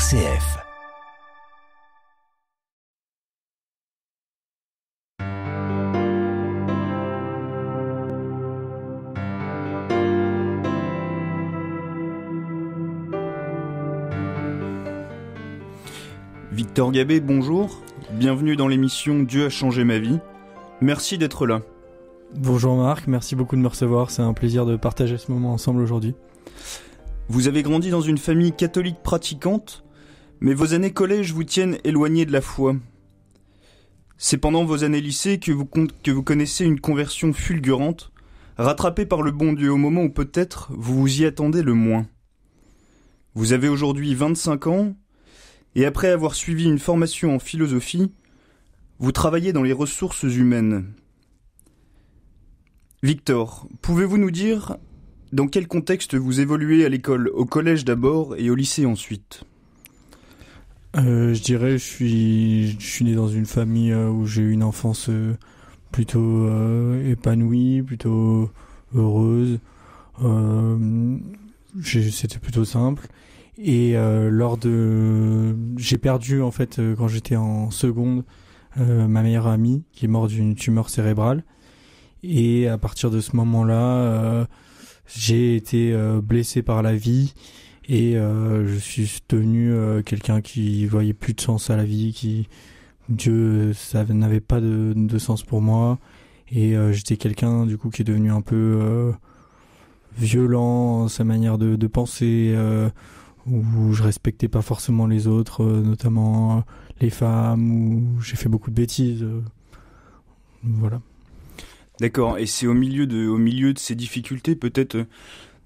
RCF. Victor Gabé, bonjour. Bienvenue dans l'émission Dieu a changé ma vie. Merci d'être là. Bonjour Marc, merci beaucoup de me recevoir. C'est un plaisir de partager ce moment ensemble aujourd'hui. Vous avez grandi dans une famille catholique pratiquante, mais vos années collège vous tiennent éloigné de la foi. C'est pendant vos années lycée que vous connaissez une conversion fulgurante, rattrapée par le bon Dieu au moment où peut-être vous vous y attendez le moins. Vous avez aujourd'hui 25 ans, et après avoir suivi une formation en philosophie, vous travaillez dans les ressources humaines. Victor, pouvez-vous nous dire dans quel contexte vous évoluez à l'école, au collège d'abord et au lycée ensuite ? Je dirais je suis né dans une famille où j'ai eu une enfance plutôt épanouie, plutôt heureuse. C'était plutôt simple. Et j'ai perdu en fait quand j'étais en seconde ma meilleure amie qui est morte d'une tumeur cérébrale. Et à partir de ce moment-là, j'ai été blessé par la vie et je suis devenu quelqu'un qui voyait plus de sens à la vie, Dieu, ça n'avait pas de sens pour moi. Et j'étais quelqu'un du coup qui est devenu un peu violent dans sa manière de penser, où je respectais pas forcément les autres, notamment les femmes, où j'ai fait beaucoup de bêtises. Voilà. D'accord, et c'est au milieu de ces difficultés, peut-être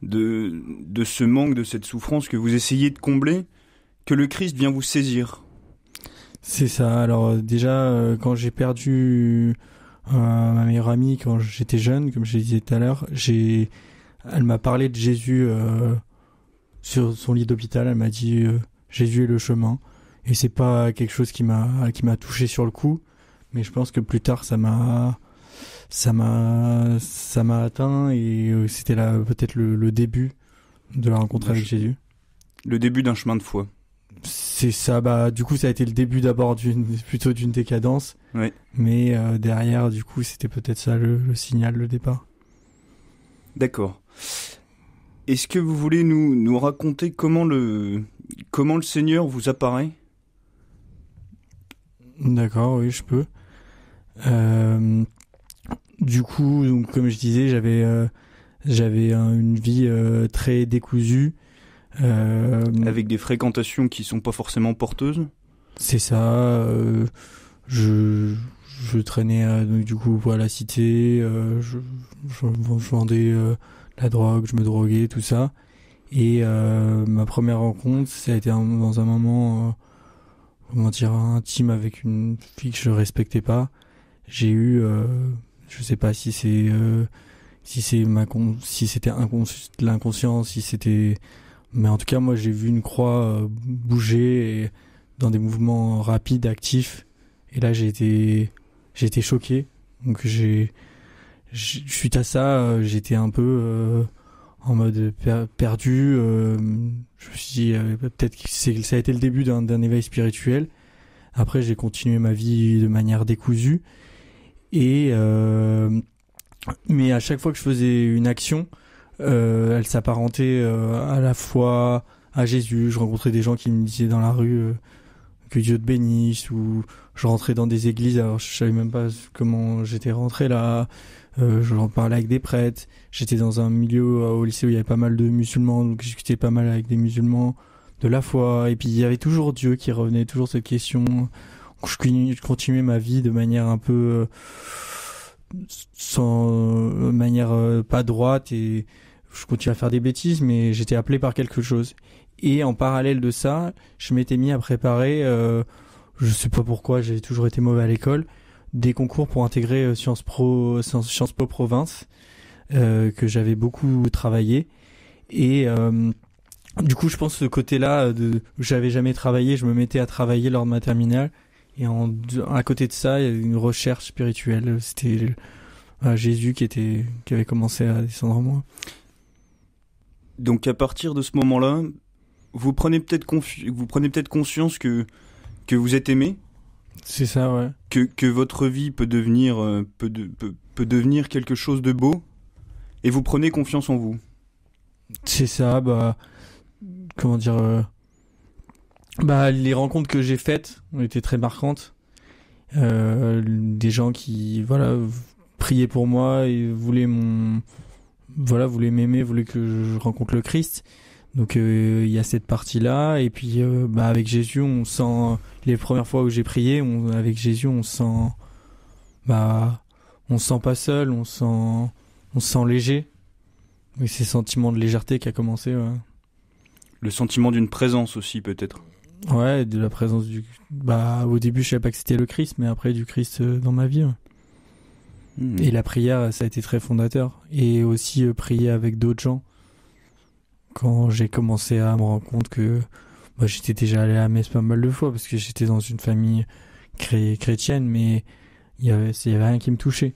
de ce manque, de cette souffrance que vous essayez de combler, que le Christ vient vous saisir. C'est ça, alors déjà, quand j'ai perdu ma meilleure amie, quand j'étais jeune, comme je le disais tout à l'heure, elle m'a parlé de Jésus sur son lit d'hôpital, elle m'a dit Jésus est le chemin, et c'est pas quelque chose qui m'a touché sur le coup, mais je pense que plus tard ça m'a atteint et c'était là peut-être le début de la rencontre avec Jésus. Le début d'un chemin de foi. C'est ça, du coup ça a été le début d'abord plutôt d'une décadence, oui. Mais derrière du coup c'était peut-être ça le signal, le départ. D'accord. Est-ce que vous voulez nous raconter comment le Seigneur vous apparaît ? D'accord, oui, je peux. Du coup, donc, comme je disais, j'avais une vie très décousue. Avec des fréquentations qui sont pas forcément porteuses ? C'est ça. Je traînais du coup à la cité. Je vendais la drogue, je me droguais, tout ça. Et ma première rencontre, ça a été dans un moment, intime avec une fille que je respectais pas. J'ai eu, je sais pas si c'était de l'inconscience, si c'était, mais en tout cas moi j'ai vu une croix bouger dans des mouvements rapides, actifs. Et là j'ai été choqué. Donc suite à ça, j'étais un peu en mode perdu. Je me suis dit peut-être que ça a été le début d'un éveil spirituel. Après j'ai continué ma vie de manière décousue. Et mais à chaque fois que je faisais une action, elle s'apparentait à la fois à Jésus. Je rencontrais des gens qui me disaient dans la rue que Dieu te bénisse, ou je rentrais dans des églises, alors je savais même pas comment j'étais rentré là. Je parlais avec des prêtres. J'étais dans un milieu au lycée où il y avait pas mal de musulmans, donc je discutais pas mal avec des musulmans de la foi. Et puis il y avait toujours Dieu qui revenait, toujours cette question. Je continuais ma vie de manière un peu pas droite, et je continuais à faire des bêtises, mais j'étais appelé par quelque chose. Et en parallèle de ça, je m'étais mis à préparer, je sais pas pourquoi, j'ai toujours été mauvais à l'école, des concours pour intégrer Sciences Po Province, que j'avais beaucoup travaillé. Et du coup, je pense que ce côté-là, où j'avais jamais travaillé, je me mettais à travailler lors de ma terminale. Et à côté de ça, il y avait une recherche spirituelle. C'était Jésus qui avait commencé à descendre en moi. Donc à partir de ce moment-là, vous prenez peut-être conscience que vous êtes aimé, C'est ça, ouais. que votre vie peut devenir peut devenir quelque chose de beau, et vous prenez confiance en vous. C'est ça, comment dire, les rencontres que j'ai faites ont été très marquantes. Des gens qui, priaient pour moi et voulaient m'aimer, voulaient que je rencontre le Christ. Donc il y a cette partie-là, et puis avec Jésus, on sent les premières fois où j'ai prié, avec Jésus, on se sent pas seul, on se sent léger. Et c'est ce sentiment de légèreté qui a commencé. Ouais. Le sentiment d'une présence aussi, peut-être. Ouais, de la présence au début, je savais pas que c'était le Christ, mais après du Christ dans ma vie. Ouais. Et la prière, ça a été très fondateur. Et aussi prier avec d'autres gens. Quand j'ai commencé à me rendre compte que j'étais déjà allé à la messe pas mal de fois parce que j'étais dans une famille chrétienne, mais il y avait rien qui me touchait.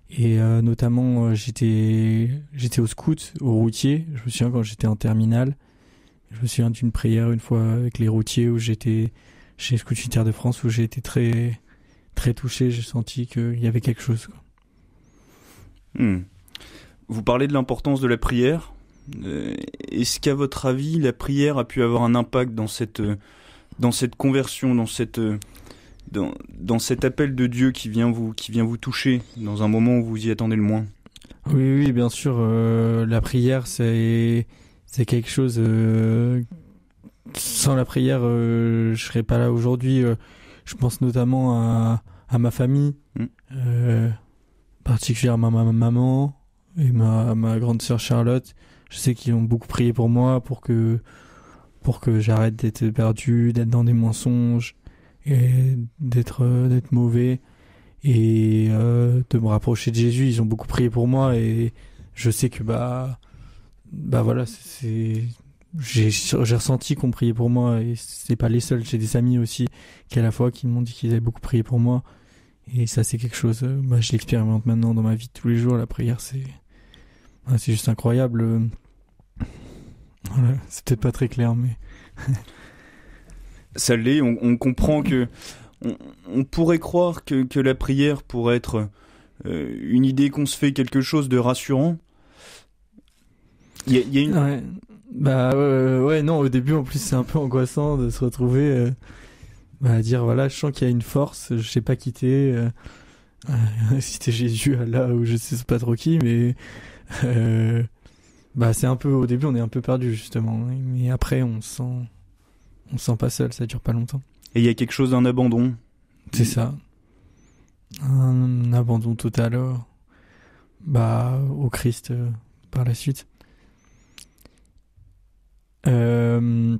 Et notamment, j'étais au scout, au routier. Je me souviens quand j'étais en terminale. Je me souviens d'une prière une fois avec les routiers où j'étais chez Scout Unitaire de France, où j'ai été très, très touché. J'ai senti qu'il y avait quelque chose. Vous parlez de l'importance de la prière. Est-ce qu'à votre avis, la prière a pu avoir un impact dans cette conversion, dans cet appel de Dieu qui vient vous toucher dans un moment où vous y attendez le moins? Oui, bien sûr. La prière, c'est quelque chose. Sans la prière, je serais pas là aujourd'hui. Je pense notamment à ma famille, particulièrement ma maman et ma grande sœur Charlotte. Je sais qu'ils ont beaucoup prié pour moi, pour que j'arrête d'être perdu, d'être dans des mensonges et d'être mauvais et de me rapprocher de Jésus. Ils ont beaucoup prié pour moi et je sais que j'ai ressenti qu'on priait pour moi et c'est pas les seuls. J'ai des amis aussi qui à la fois qui m'ont dit qu'ils avaient beaucoup prié pour moi et ça c'est quelque chose. Je l'expérimente maintenant dans ma vie de tous les jours. La prière c'est juste incroyable. Voilà, c'est peut-être pas très clair, mais ça l'est. On comprend que on pourrait croire que la prière pourrait être une idée qu'on se fait, quelque chose de rassurant. Il y a une. Ouais. Non. Au début, en plus, c'est un peu angoissant de se retrouver à dire voilà, je sens qu'il y a une force, je sais pas quitter. Si c'était Jésus, Allah ou je sais pas trop qui, mais. C'est un peu au début on est un peu perdu justement, mais après on se sent pas seul, ça dure pas longtemps. Et il y a quelque chose d'un abandon. C'est ça, un abandon total au Christ par la suite. Et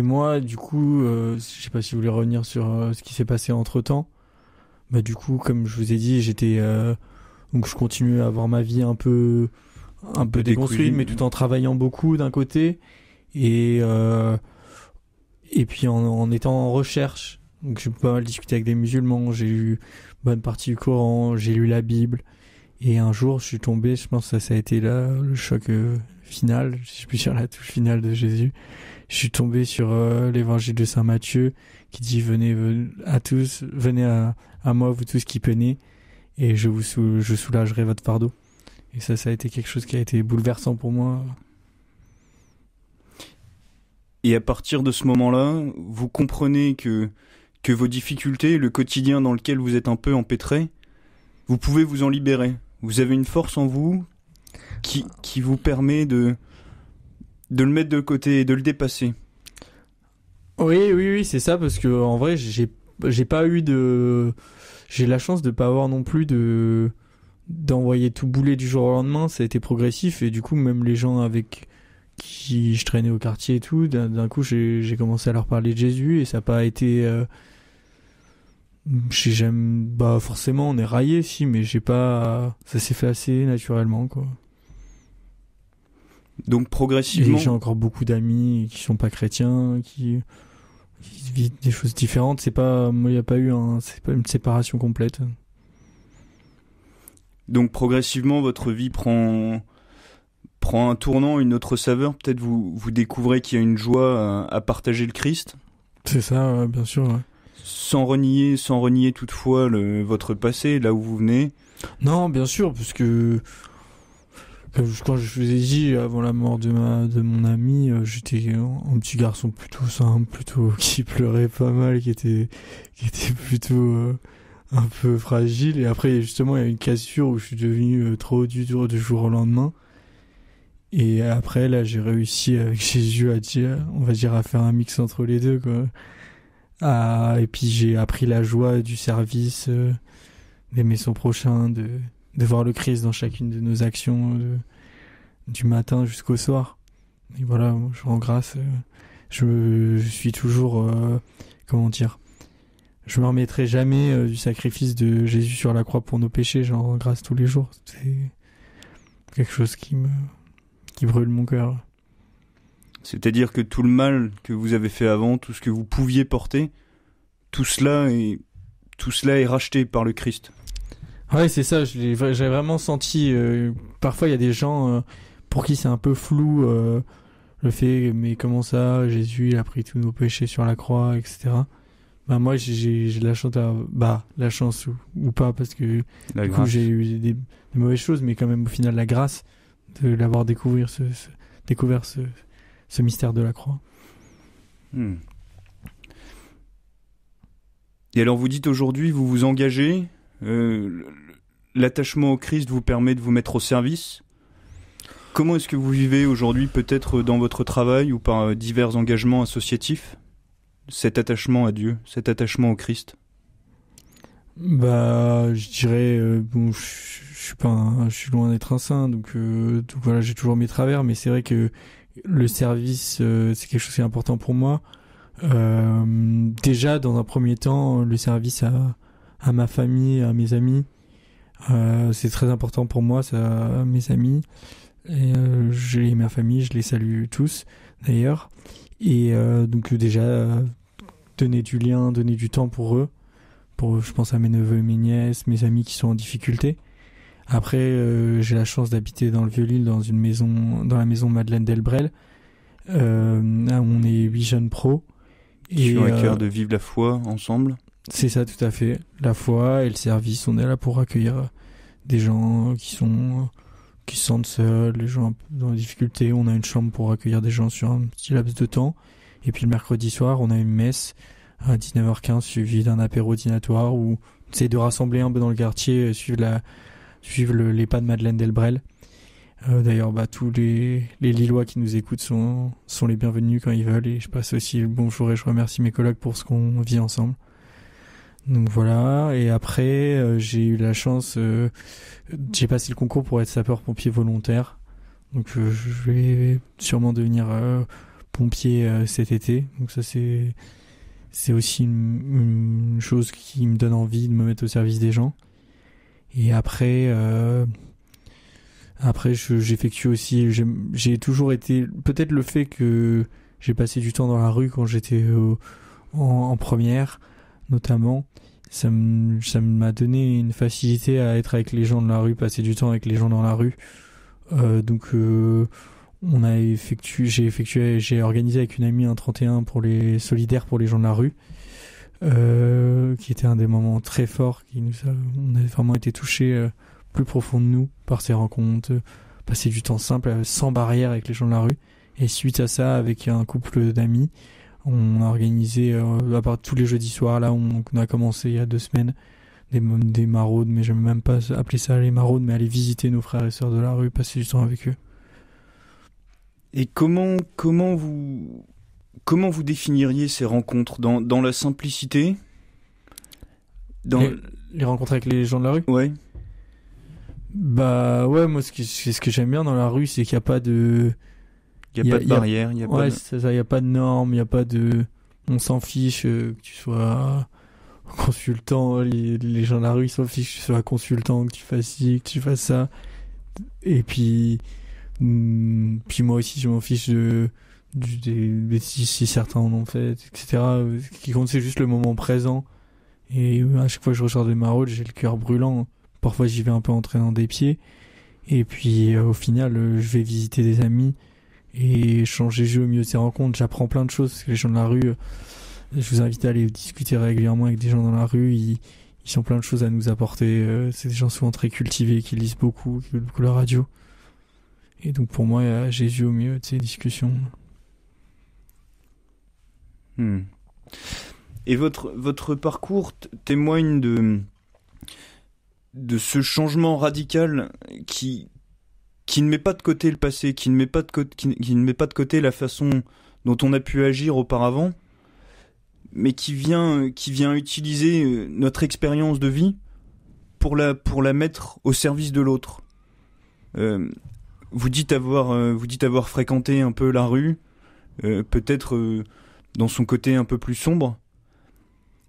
moi du coup je sais pas si vous voulez revenir sur ce qui s'est passé entre temps. Du coup comme je vous ai dit j'étais donc je continue à avoir ma vie un peu déconstruite, mais tout en travaillant beaucoup d'un côté et puis en étant en recherche. Donc j'ai pas mal discuté avec des musulmans, j'ai lu bonne partie du Coran, j'ai lu la Bible et un jour je suis tombé, je pense que ça a été là le choc final, si je puis dire la touche finale de Jésus. Je suis tombé sur l'évangile de Saint Matthieu qui dit venez à moi vous tous qui peinez et je soulagerai votre fardeau. Et ça a été quelque chose qui a été bouleversant pour moi. Et à partir de ce moment-là, vous comprenez que vos difficultés, le quotidien dans lequel vous êtes un peu empêtré, vous pouvez vous en libérer. Vous avez une force en vous qui vous permet de le mettre de côté et de le dépasser. Oui, c'est ça, parce que en vrai, j'ai la chance de pas avoir non plus d'envoyer tout bouler du jour au lendemain. Ça a été progressif et du coup même les gens avec qui je traînais au quartier et tout, d'un coup j'ai commencé à leur parler de Jésus et ça n'a pas été forcément on est raillé si, mais ça s'est fait assez naturellement quoi. Donc progressivement. Et j'ai encore beaucoup d'amis qui sont pas chrétiens, qui vivent des choses différentes. C'est pas une séparation complète. Donc progressivement, votre vie prend prend un tournant, une autre saveur. Peut-être vous découvrez qu'il y a une joie à partager le Christ. C'est ça, bien sûr. Ouais. Sans renier toutefois votre passé, là où vous venez. Non, bien sûr, parce que quand je vous ai dit avant la mort de mon ami, j'étais un petit garçon plutôt simple, plutôt qui pleurait pas mal, qui était plutôt un peu fragile. Et après, justement, il y a une cassure où je suis devenu trop dur du jour au lendemain. Et après, là, j'ai réussi avec Jésus à faire un mix entre les deux, quoi. Et puis j'ai appris la joie du service, d'aimer son prochain, de voir le Christ dans chacune de nos actions, du matin jusqu'au soir. Et voilà, je rends grâce. Je suis toujours, comment dire, je me remettrai jamais du sacrifice de Jésus sur la croix pour nos péchés. J'en rends grâce tous les jours. C'est quelque chose qui brûle mon cœur. C'est-à-dire que tout le mal que vous avez fait avant, tout ce que vous pouviez porter, tout cela est racheté par le Christ. Ouais, c'est ça, j'ai vraiment senti... parfois, il y a des gens pour qui c'est un peu flou, le fait, mais comment ça, Jésus, il a pris tous nos péchés sur la croix, etc. Bah, moi, j'ai la chance, la chance ou pas, parce que du coup, j'ai eu des mauvaises choses, mais quand même, au final, la grâce de l'avoir découvert ce mystère de la croix. Et alors vous dites aujourd'hui, vous vous engagez, l'attachement au Christ vous permet de vous mettre au service. Comment est-ce que vous vivez aujourd'hui, peut-être dans votre travail ou par divers engagements associatifs, cet attachement à Dieu, cet attachement au Christ? Je dirais, je suis loin d'être un saint, donc voilà, j'ai toujours mes travers, mais c'est vrai que le service, c'est quelque chose qui est important pour moi. Déjà, dans un premier temps, le service à ma famille, à mes amis, c'est très important pour moi, ça, mes amis. Et j'ai ma famille, je les salue tous, d'ailleurs. Et donc déjà, donner du lien, donner du temps pour eux. Je pense à mes neveux et mes nièces, mes amis qui sont en difficulté. Après, j'ai la chance d'habiter dans le Vieux-Lille, dans la maison Madeleine Delbrel. On est 8 jeunes pros. Qui ont à cœur de vivre la foi ensemble. C'est ça, tout à fait. La foi et le service, on est là pour accueillir des gens qui se sentent seuls, les gens un peu dans la difficulté. On a une chambre pour accueillir des gens sur un petit laps de temps. Et puis le mercredi soir, on a une messe à 19h15 suivie d'un apéro dînatoire où on essaie de rassembler un peu dans le quartier, suivre les pas de Madeleine Delbrel. D'ailleurs, tous les Lillois qui nous écoutent sont les bienvenus quand ils veulent, et je passe aussi le bonjour et je remercie mes collègues pour ce qu'on vit ensemble. Donc voilà, et après j'ai eu la chance, j'ai passé le concours pour être sapeur-pompier volontaire, donc je vais sûrement devenir pompier cet été, donc ça c'est aussi une chose qui me donne envie de me mettre au service des gens. Et après j'effectue aussi, j'ai toujours été, peut-être le fait que j'ai passé du temps dans la rue quand j'étais en première notamment, ça m'a donné une facilité à être avec les gens de la rue, passer du temps avec les gens dans la rue. J'ai organisé avec une amie un 31 solidaire pour les gens de la rue, qui était un des moments très forts, on a vraiment été touchés plus profond de nous par ces rencontres, passer du temps simple sans barrière avec les gens de la rue. Et suite à ça, avec un couple d'amis, on a organisé à part tous les jeudis soirs, là on a commencé il y a 2 semaines, des maraudes, mais j'aime même pas appeler ça les maraudes, mais aller visiter nos frères et sœurs de la rue, passer du temps avec eux. Et comment vous définiriez ces rencontres dans la simplicité, les rencontres avec les gens de la rue? Ouais. Ouais, moi ce que j'aime bien dans la rue, c'est qu'il n'y a pas de... Il n'y a pas de barrière, il y a pas de... c'est ça, il n'y a pas de normes, il n'y a pas de... On s'en fiche que tu sois consultant, les gens de la rue ils s'en fichent que tu sois consultant, que tu fasses ci, que tu fasses ça. Et puis moi aussi je m'en fiche si certains en ont fait, etc. Ce qui compte c'est juste le moment présent. Et à chaque fois que je ressors de ma route, j'ai le cœur brûlant. Parfois j'y vais un peu en traînant des pieds. Et puis au final, je vais visiter des amis et changer de jeu au milieu de ces rencontres. J'apprends plein de choses parce que les gens de la rue, je vous invite à aller discuter régulièrement avec des gens dans la rue. Ils ont plein de choses à nous apporter. C'est des gens souvent très cultivés, qui lisent beaucoup, qui écoutent beaucoup la radio. Et donc pour moi, il y a Jésus au milieu de ces discussions. Et votre parcours témoigne de ce changement radical qui ne met pas de côté le passé, qui ne met pas de côté la façon dont on a pu agir auparavant, mais qui vient utiliser notre expérience de vie pour la mettre au service de l'autre. Vous dites avoir fréquenté un peu la rue, peut-être dans son côté un peu plus sombre.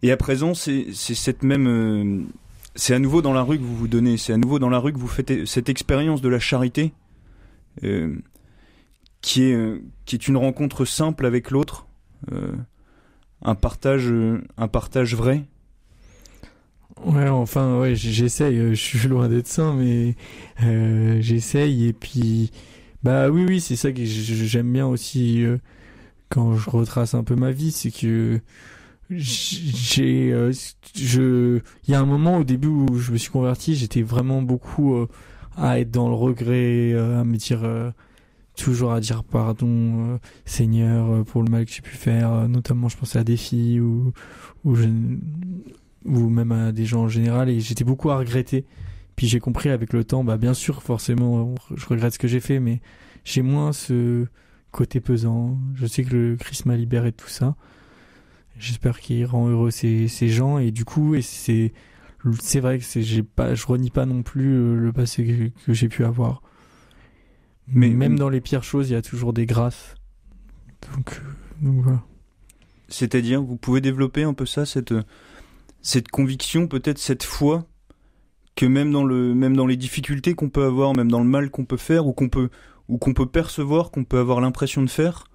Et à présent, c'est cette même, c'est à nouveau dans la rue que vous vous donnez, c'est à nouveau dans la rue que vous faites cette expérience de la charité, qui est une rencontre simple avec l'autre, un partage vrai. Ouais, enfin, ouais, j'essaye. Je suis loin d'être saint, mais j'essaye. Et puis, bah oui, c'est ça que j'aime bien aussi quand je retrace un peu ma vie, c'est que il y a un moment au début où je me suis converti, j'étais vraiment beaucoup à être dans le regret, à me dire toujours à dire pardon Seigneur pour le mal que j'ai pu faire, notamment je pensais à des filles ou même à des gens en général, et j'étais beaucoup à regretter. Puis j'ai compris avec le temps, bah bien sûr forcément je regrette ce que j'ai fait, mais j'ai moins ce côté pesant. Je sais que le Christ m'a libéré de tout ça. J'espère qu'il rend heureux ces gens, et du coup, c'est vrai que je renie pas non plus le passé que j'ai pu avoir. Mais même dans les pires choses, il y a toujours des grâces. Donc voilà. C'est-à-dire, vous pouvez développer un peu ça, cette conviction, peut-être cette foi, que même dans les difficultés qu'on peut avoir, même dans le mal qu'on peut faire, ou qu'on peut percevoir, qu'on peut avoir l'impression de faire,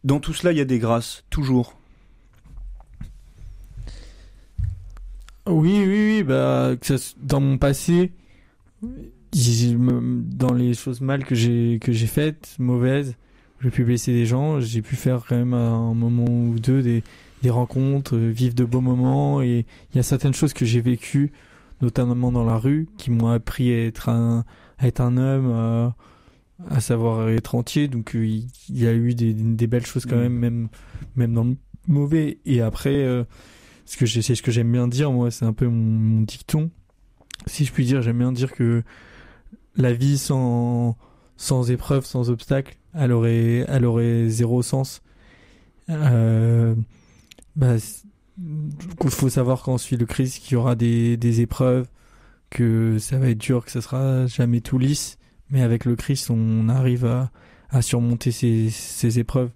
dans tout cela, il y a des grâces, toujours. Oui, bah, dans mon passé, dans les choses mal que j'ai faites, mauvaises, j'ai pu blesser des gens, j'ai pu faire quand même à un moment ou deux des rencontres, vivre de beaux moments, et il y a certaines choses que j'ai vécues, notamment dans la rue, qui m'ont appris à être un homme, à savoir être entier. Donc il y a eu des belles choses quand même dans le mauvais. Et après, c'est ce que j'aime bien dire, moi, c'est un peu mon dicton, si je puis dire. J'aime bien dire que la vie sans épreuve, sans obstacle, elle aurait zéro sens. Il faut savoir quand on suit le Christ qu'il y aura des épreuves, que ça va être dur, que ça sera jamais tout lisse, mais avec le Christ on arrive à surmonter ces épreuves.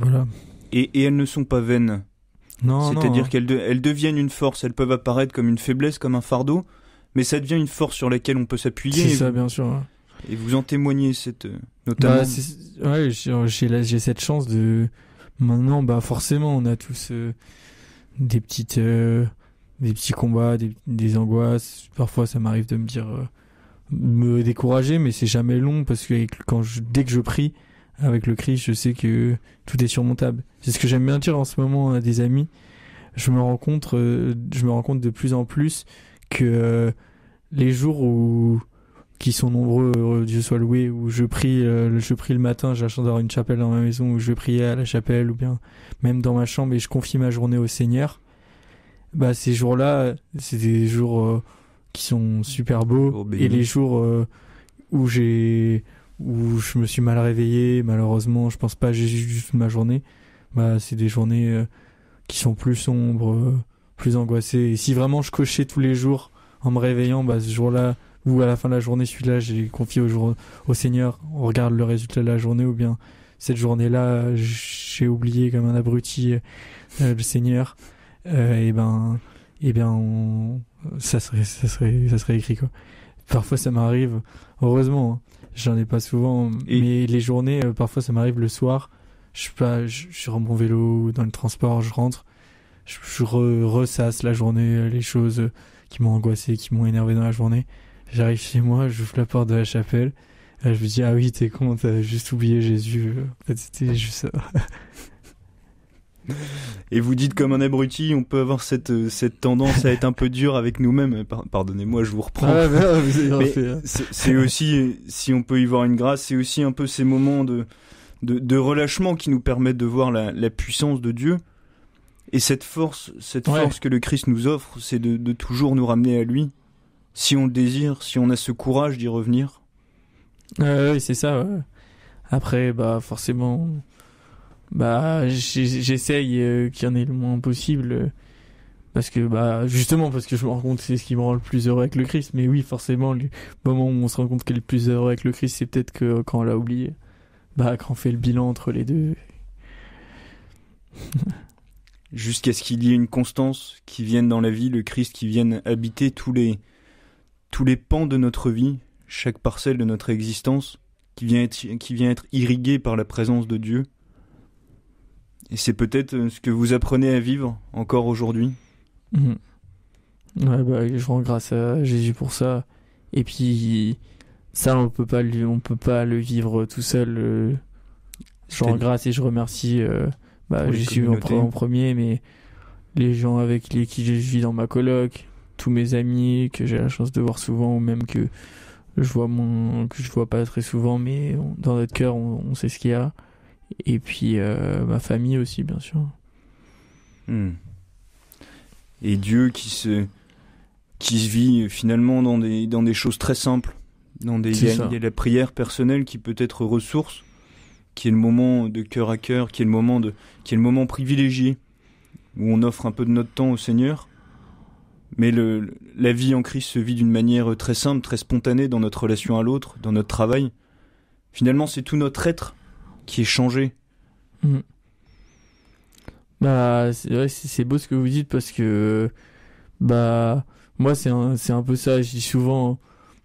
Voilà. Et elles ne sont pas vaines. C'est-à-dire qu'elles deviennent une force. Elles peuvent apparaître comme une faiblesse, comme un fardeau, mais ça devient une force sur laquelle on peut s'appuyer. C'est ça, bien sûr. Ouais. Et vous en témoignez, notamment. J'ai cette chance de. Maintenant, forcément, on a tous des petits combats, des angoisses. Parfois, ça m'arrive de me décourager, mais c'est jamais long, parce que dès que je prie avec le Christ, je sais que tout est surmontable. C'est ce que j'aime bien dire en ce moment à des amis. Je me rends compte de plus en plus que les jours qui sont nombreux, Dieu soit loué, où je prie le matin, j'ai la chance d'avoir une chapelle dans ma maison où je vais prier à la chapelle, ou bien même dans ma chambre, et je confie ma journée au Seigneur. Ces jours-là, c'est des jours qui sont super beaux, et les jours où je me suis mal réveillé, malheureusement, je pense pas, j'ai juste ma journée, c'est des journées qui sont plus sombres, plus angoissées. Et si vraiment je cochais tous les jours en me réveillant, ce jour-là, ou à la fin de la journée, celui-là, j'ai confié au Seigneur, on regarde le résultat de la journée, ou bien cette journée-là, j'ai oublié comme un abruti le Seigneur, ça serait écrit, quoi. Parfois ça m'arrive, heureusement, hein, j'en ai pas souvent, mais les journées, parfois ça m'arrive le soir, je suis sur mon vélo, dans le transport, je rentre, je ressasse la journée, les choses qui m'ont angoissé, qui m'ont énervé dans la journée. J'arrive chez moi, j'ouvre la porte de la chapelle. Là, je me dis, ah oui, t'es con, t'as juste oublié Jésus. En fait, c'était juste ça. Et vous dites comme un abruti, on peut avoir cette tendance à être un peu dur avec nous-mêmes. Pardonnez-moi, je vous reprends. Ah, mais non, vous avez bien Mais fait, hein. c'est aussi, si on peut y voir une grâce, c'est aussi un peu ces moments de relâchement qui nous permettent de voir la puissance de Dieu. Et cette force que le Christ nous offre, c'est de toujours nous ramener à lui. Si on le désire, si on a ce courage d'y revenir. Oui, c'est ça, ouais. Après, bah, forcément, bah, j'essaye qu'il y en ait le moins possible. Parce que, bah, justement, parce que je me rends compte que c'est ce qui me rend le plus heureux avec le Christ. Mais oui, forcément, le moment où on se rend compte qu'elle est le plus heureux avec le Christ, c'est peut-être que quand on l'a oublié. Bah, quand on fait le bilan entre les deux. Jusqu'à ce qu'il y ait une constance qui vienne dans la vie, le Christ qui vienne habiter tous les pans de notre vie, chaque parcelle de notre existence, qui vient être irriguée par la présence de Dieu. Et c'est peut-être ce que vous apprenez à vivre encore aujourd'hui. Ouais, bah, je rends grâce à Jésus pour ça. Et puis, ça, on peut pas le vivre tout seul. Je rends grâce et je remercie Jésus en premier, mais les gens avec qui je vis dans ma coloc, tous mes amis que j'ai la chance de voir souvent, ou même que je vois pas très souvent, mais dans notre cœur, on sait ce qu'il y a. Et puis ma famille aussi, bien sûr. Et Dieu qui se vit finalement dans des choses très simples. Il y a la prière personnelle qui peut être ressource, qui est le moment de cœur à cœur, qui est le moment privilégié, où on offre un peu de notre temps au Seigneur. Mais la vie en Christ se vit d'une manière très simple, très spontanée dans notre relation à l'autre, dans notre travail. Finalement, c'est tout notre être qui est changé. Bah, c'est beau ce que vous dites parce que, bah, moi, c'est un peu ça. Je dis souvent,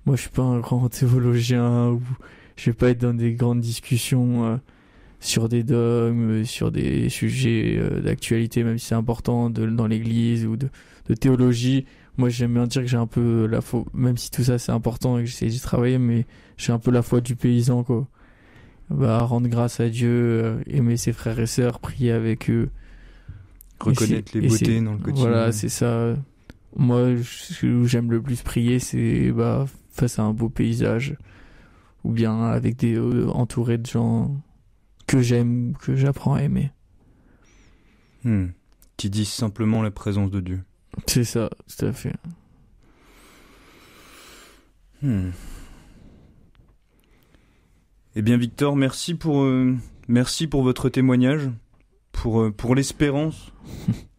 moi, je suis pas un grand théologien ou je vais pas être dans des grandes discussions sur des dogmes, sur des sujets d'actualité, même si c'est important dans l'église ou de théologie. Moi, j'aime bien dire que j'ai un peu la foi, même si tout ça c'est important et que j'essaie d'y travailler, mais j'ai un peu la foi du paysan, quoi. Bah, rendre grâce à Dieu, aimer ses frères et sœurs, prier avec eux. Reconnaître les beautés dans le quotidien. Voilà, c'est ça. Moi, ce où j'aime le plus prier, c'est face à un beau paysage, ou bien avec entouré de gens que j'aime, que j'apprends à aimer. Qui disent simplement la présence de Dieu. C'est ça, tout à fait. Eh bien, Victor, merci pour votre témoignage, pour l'espérance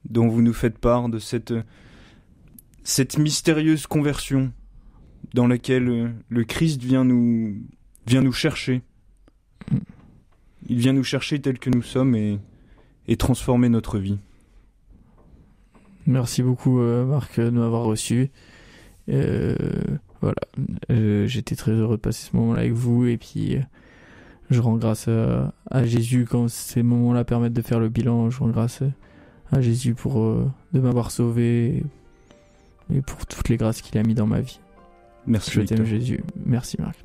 dont vous nous faites part de cette mystérieuse conversion dans laquelle le Christ vient nous chercher. Il vient nous chercher tel que nous sommes et transformer notre vie. Merci beaucoup, Marc, de m'avoir reçu. Voilà, j'étais très heureux de passer ce moment-là avec vous et puis je rends grâce à Jésus quand ces moments-là permettent de faire le bilan. Je rends grâce à Jésus de m'avoir sauvé et pour toutes les grâces qu'il a mis dans ma vie. Merci. Je t'aime, Jésus. Merci, Marc.